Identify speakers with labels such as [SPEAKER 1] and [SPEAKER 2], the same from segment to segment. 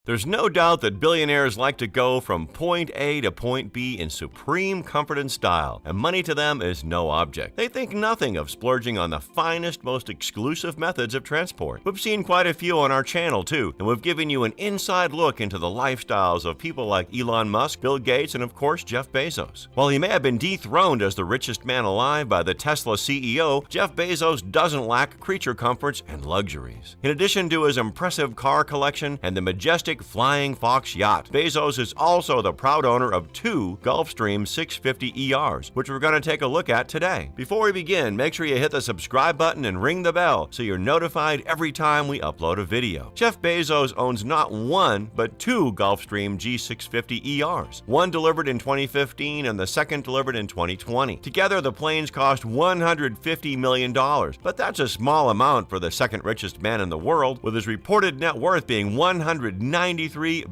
[SPEAKER 1] There's no doubt that billionaires like to go from point A to point B in supreme comfort and style, and money to them is no object. They think nothing of splurging on the finest, most exclusive methods of transport. We've seen quite a few on our channel too, and we've given you an inside look into the lifestyles of people like Elon Musk, Bill Gates, and of course Jeff Bezos. While he may have been dethroned as the richest man alive by the Tesla CEO, Jeff Bezos doesn't lack creature comforts and luxuries. In addition to his impressive car collection and the majestic Flying Fox yacht, Bezos is also the proud owner of 2 Gulfstream 650 ERs, which we're going to take a look at today. Before we begin, make sure you hit the subscribe button and ring the bell so you're notified every time we upload a video. Jeff Bezos owns not 1, but 2 Gulfstream G650 ERs, one delivered in 2015 and the second delivered in 2020. Together, the planes cost $150 million, but that's a small amount for the second richest man in the world, with his reported net worth being $193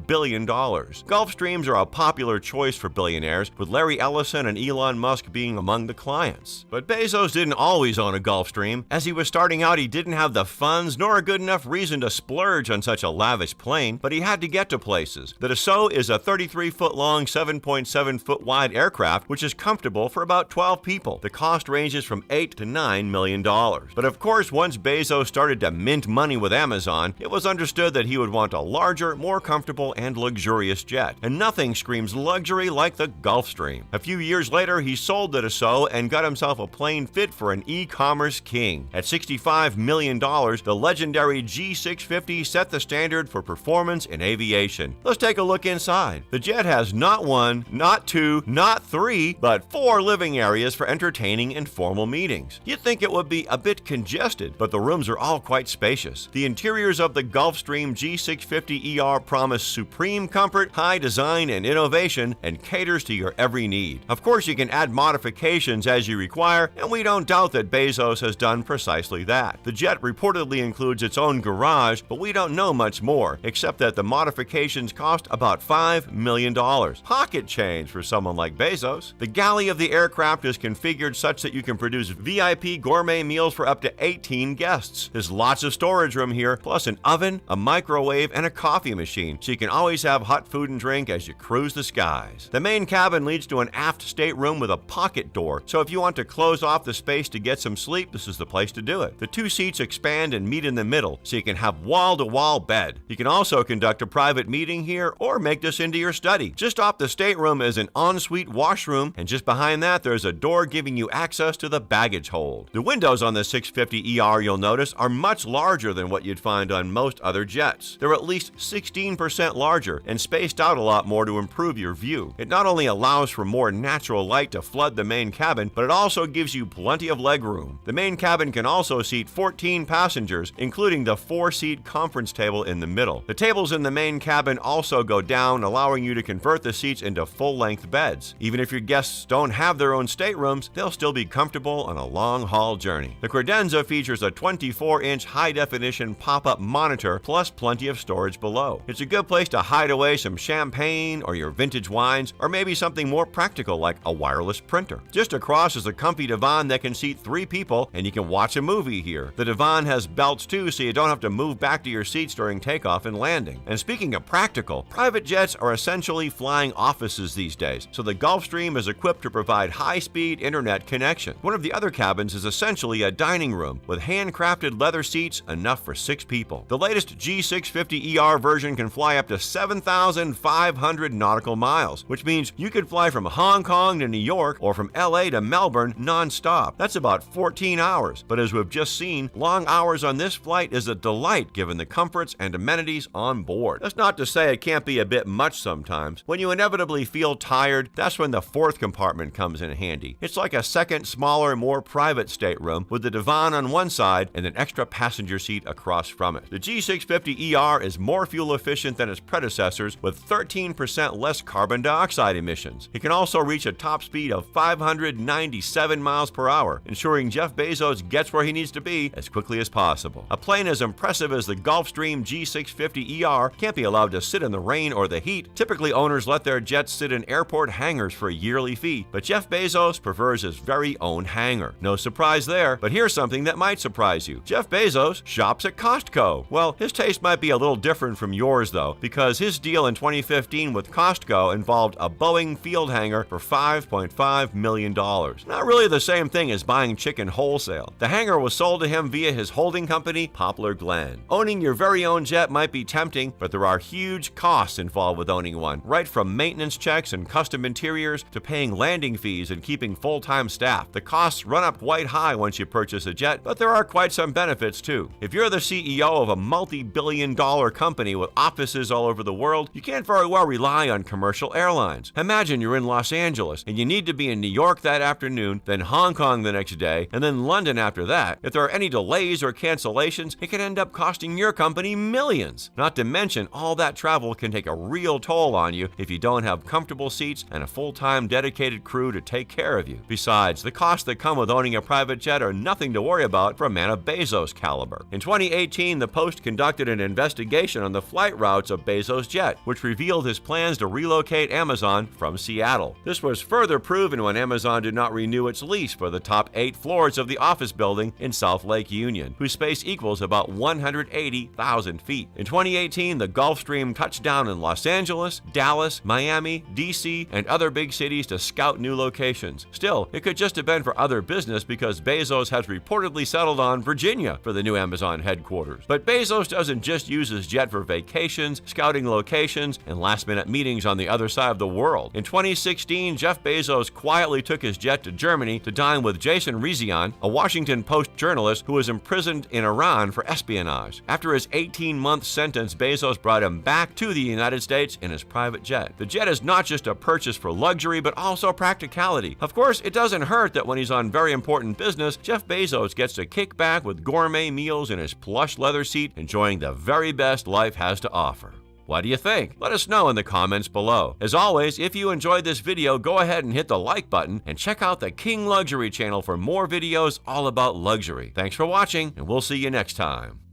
[SPEAKER 1] billion. Gulfstreams are a popular choice for billionaires, with Larry Ellison and Elon Musk being among the clients. But Bezos didn't always own a Gulfstream. As he was starting out, he didn't have the funds nor a good enough reason to splurge on such a lavish plane, but he had to get to places. The Dassault is a 33-foot-long, 7.7-foot-wide aircraft, which is comfortable for about 12 people. The cost ranges from $8 to $9 million. But of course, once Bezos started to mint money with Amazon, it was understood that he would want a larger, more comfortable, and luxurious jet. And nothing screams luxury like the Gulfstream. A few years later, he sold the Dassault and got himself a plane fit for an e-commerce king. At $65 million, the legendary G650 set the standard for performance in aviation. Let's take a look inside. The jet has not 1, not 2, not 3, but 4 living areas for entertaining and formal meetings. You'd think it would be a bit congested, but the rooms are all quite spacious. The interiors of the Gulfstream G650 ER promise supreme comfort, high design, and innovation, and caters to your every need. Of course, you can add modifications as you require, and we don't doubt that Bezos has done precisely that. The jet reportedly includes its own garage, but we don't know much more, except that the modifications cost about $5 million. Pocket change for someone like Bezos. The galley of the aircraft is configured such that you can produce VIP gourmet meals for up to 18 guests. There's lots of storage room here, plus an oven, a microwave, and a coffee machine, so you can always have hot food and drink as you cruise the skies. The main cabin leads to an aft stateroom with a pocket door, so if you want to close off the space to get some sleep, this is the place to do it. The 2 seats expand and meet in the middle, so you can have wall-to-wall bed. You can also conduct a private meeting here or make this into your study. Just off the stateroom is an ensuite washroom, and just behind that there's a door giving you access to the baggage hold. The windows on the 650 ER, you'll notice, are much larger than what you'd find on most other jets. They're at least 16% larger and spaced out a lot more to improve your view. It not only allows for more natural light to flood the main cabin, but it also gives you plenty of leg room. The main cabin can also seat 14 passengers, including the 4-seat conference table in the middle. The tables in the main cabin also go down, allowing you to convert the seats into full-length beds. Even if your guests don't have their own staterooms, they'll still be comfortable on a long-haul journey. The credenza features a 24-inch high-definition pop-up monitor, plus plenty of storage below. It's a good place to hide away some champagne or your vintage wines, or maybe something more practical like a wireless printer. Just across is a comfy divan that can seat 3 people, and you can watch a movie here. The divan has belts too, so you don't have to move back to your seats during takeoff and landing. And speaking of practical, private jets are essentially flying offices these days, so the Gulfstream is equipped to provide high-speed internet connection. One of the other cabins is essentially a dining room with handcrafted leather seats, enough for 6 people. The latest G650 ER version can fly up to 7,500 nautical miles, which means you could fly from Hong Kong to New York or from LA to Melbourne non-stop. That's about 14 hours, but as we've just seen, long hours on this flight is a delight given the comforts and amenities on board. That's not to say it can't be a bit much sometimes. When you inevitably feel tired, that's when the 4th compartment comes in handy. It's like a second, smaller, more private stateroom with the divan on one side and an extra passenger seat across from it. The G650 ER is more fuel efficient than its predecessors, with 13% less carbon dioxide emissions. It can also reach a top speed of 597 miles per hour, ensuring Jeff Bezos gets where he needs to be as quickly as possible. A plane as impressive as the Gulfstream G650 ER can't be allowed to sit in the rain or the heat. Typically, owners let their jets sit in airport hangars for a yearly fee, but Jeff Bezos prefers his very own hangar. No surprise there, but here's something that might surprise you. Jeff Bezos shops at Costco. Well, his taste might be a little different from yours. yours though, because his deal in 2015 with Costco involved a Boeing field hangar for $5.5 million. Not really the same thing as buying chicken wholesale. The hangar was sold to him via his holding company, Poplar Glen. Owning your very own jet might be tempting, but there are huge costs involved with owning one, right from maintenance checks and custom interiors to paying landing fees and keeping full-time staff. The costs run up quite high once you purchase a jet, but there are quite some benefits too. If you're the CEO of a multi-billion-dollar company with offices all over the world, you can't very well rely on commercial airlines. Imagine you're in Los Angeles and you need to be in New York that afternoon, then Hong Kong the next day, and then London after that. If there are any delays or cancellations, it can end up costing your company millions. Not to mention, all that travel can take a real toll on you if you don't have comfortable seats and a full-time dedicated crew to take care of you. Besides, the costs that come with owning a private jet are nothing to worry about for a man of Bezos' caliber. In 2018, the Post conducted an investigation on the flight routes of Bezos' jet, which revealed his plans to relocate Amazon from Seattle. This was further proven when Amazon did not renew its lease for the top 8 floors of the office building in South Lake Union, whose space equals about 180,000 feet. In 2018, the Gulfstream touched down in Los Angeles, Dallas, Miami, DC, and other big cities to scout new locations. Still, it could just have been for other business because Bezos has reportedly settled on Virginia for the new Amazon headquarters. But Bezos doesn't just use his jet for vacations, scouting locations, and last-minute meetings on the other side of the world. In 2016, Jeff Bezos quietly took his jet to Germany to dine with Jason Rezaian, a Washington Post journalist who was imprisoned in Iran for espionage. After his 18-month sentence, Bezos brought him back to the United States in his private jet. The jet is not just a purchase for luxury, but also practicality. Of course, it doesn't hurt that when he's on very important business, Jeff Bezos gets to kick back with gourmet meals in his plush leather seat, enjoying the very best life has to offer. What do you think? Let us know in the comments below. As always, if you enjoyed this video, go ahead and hit the like button and check out the King Luxury channel for more videos all about luxury. Thanks for watching, and we'll see you next time.